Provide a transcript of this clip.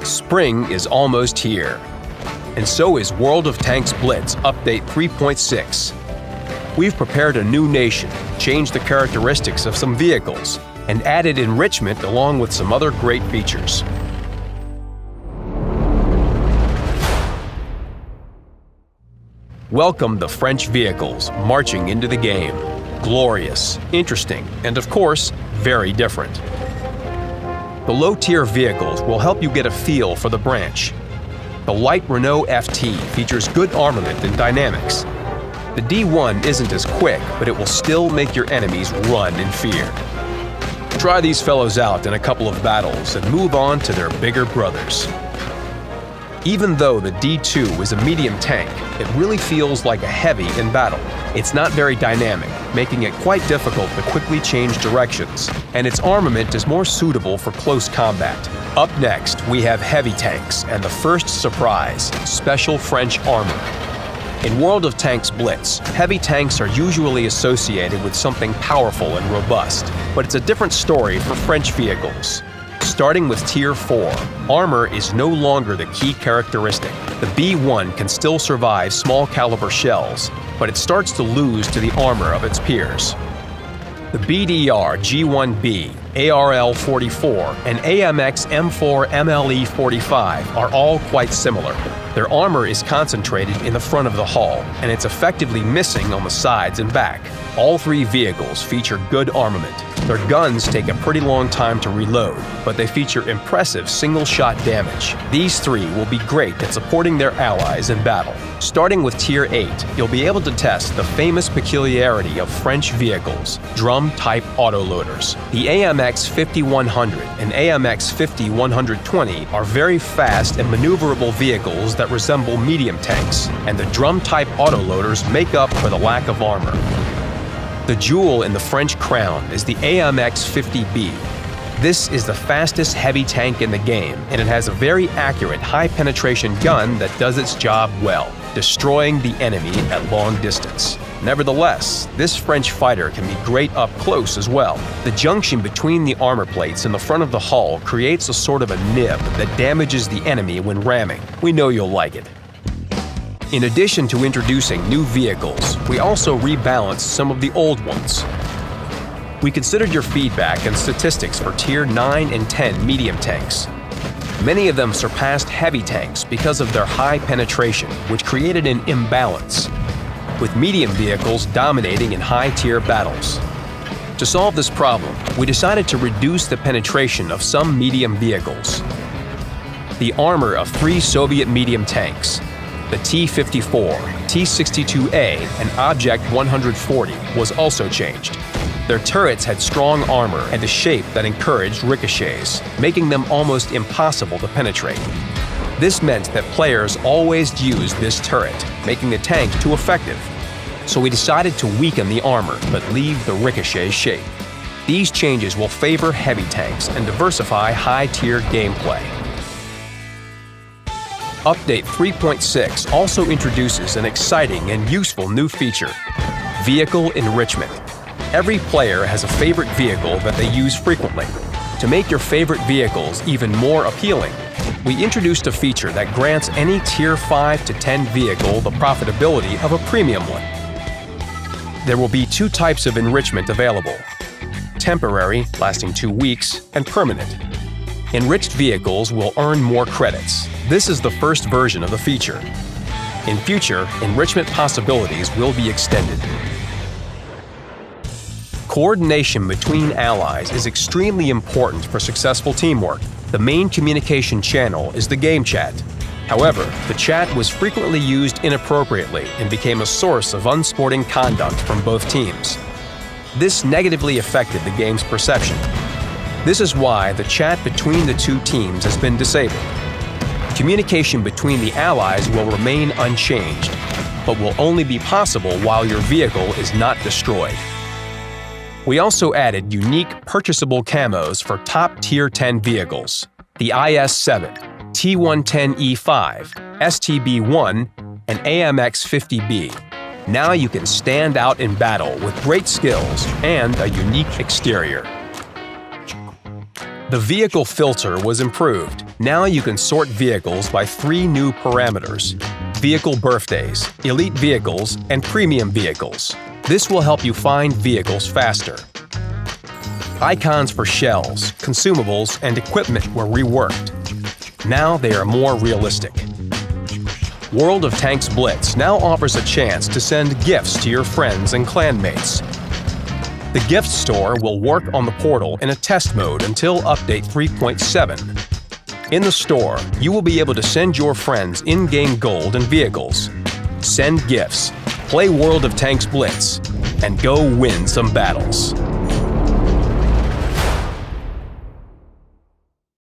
Spring is almost here, and so is World of Tanks Blitz Update 3.6. We've prepared a new nation, changed the characteristics of some vehicles, and added enrichment along with some other great features. Welcome the French vehicles marching into the game. Glorious, interesting, and of course, very different. The low-tier vehicles will help you get a feel for the branch. The light Renault FT features good armament and dynamics. The D1 isn't as quick, but it will still make your enemies run in fear. Try these fellows out in a couple of battles and move on to their bigger brothers. Even though the D2 is a medium tank, it really feels like a heavy in battle. It's not very dynamic, making it quite difficult to quickly change directions, and its armament is more suitable for close combat. Up next, we have heavy tanks and the first surprise, special French armor. In World of Tanks Blitz, heavy tanks are usually associated with something powerful and robust, but it's a different story for French vehicles. Starting with Tier 4, armor is no longer the key characteristic. The B1 can still survive small caliber shells, but it starts to lose to the armor of its peers. The BDR G1B, ARL 44, and AMX M4 MLE 45 are all quite similar. Their armor is concentrated in the front of the hull, and it's effectively missing on the sides and back. All three vehicles feature good armament. Their guns take a pretty long time to reload, but they feature impressive single-shot damage. These three will be great at supporting their allies in battle. Starting with Tier 8, you'll be able to test the famous peculiarity of French vehicles, drum-type autoloaders. The AMX 5100 and AMX 50-120 are very fast and maneuverable vehicles that resemble medium tanks, and the drum-type autoloaders make up for the lack of armor. The jewel in the French crown is the AMX 50B. This is the fastest heavy tank in the game, and it has a very accurate high-penetration gun that does its job well, destroying the enemy at long distance. Nevertheless, this French fighter can be great up close as well. The junction between the armor plates and the front of the hull creates a sort of a nib that damages the enemy when ramming. We know you'll like it. In addition to introducing new vehicles, we also rebalanced some of the old ones. We considered your feedback and statistics for Tier 9 and 10 medium tanks. Many of them surpassed heavy tanks because of their high penetration, which created an imbalance, with medium vehicles dominating in high-tier battles. To solve this problem, we decided to reduce the penetration of some medium vehicles. The armor of three Soviet medium tanks, the T-54, T-62A, and Object 140, was also changed. Their turrets had strong armor and a shape that encouraged ricochets, making them almost impossible to penetrate. This meant that players always used this turret, making the tank too effective. So we decided to weaken the armor, but leave the ricochet shape. These changes will favor heavy tanks and diversify high-tier gameplay. Update 3.6 also introduces an exciting and useful new feature: vehicle enrichment. Every player has a favorite vehicle that they use frequently. To make your favorite vehicles even more appealing, we introduced a feature that grants any Tier 5 to 10 vehicle the profitability of a premium one. There will be two types of enrichment available: temporary, lasting 2 weeks, and permanent. Enriched vehicles will earn more credits. This is the first version of the feature. In future, enrichment possibilities will be extended. Coordination between allies is extremely important for successful teamwork. The main communication channel is the game chat. However, the chat was frequently used inappropriately and became a source of unsporting conduct from both teams. This negatively affected the game's perception. This is why the chat between the two teams has been disabled. Communication between the allies will remain unchanged, but will only be possible while your vehicle is not destroyed. We also added unique purchasable camos for top Tier 10 vehicles: the IS-7, T110E5, STB-1, and AMX 50B. Now you can stand out in battle with great skills and a unique exterior. The vehicle filter was improved. Now you can sort vehicles by 3 new parameters: vehicle birthdays, elite vehicles, and premium vehicles. This will help you find vehicles faster. Icons for shells, consumables, and equipment were reworked. Now they are more realistic. World of Tanks Blitz now offers a chance to send gifts to your friends and clanmates. The gift store will work on the portal in a test mode until update 3.7. In the store, you will be able to send your friends in-game gold and vehicles, send gifts, play World of Tanks Blitz, and go win some battles.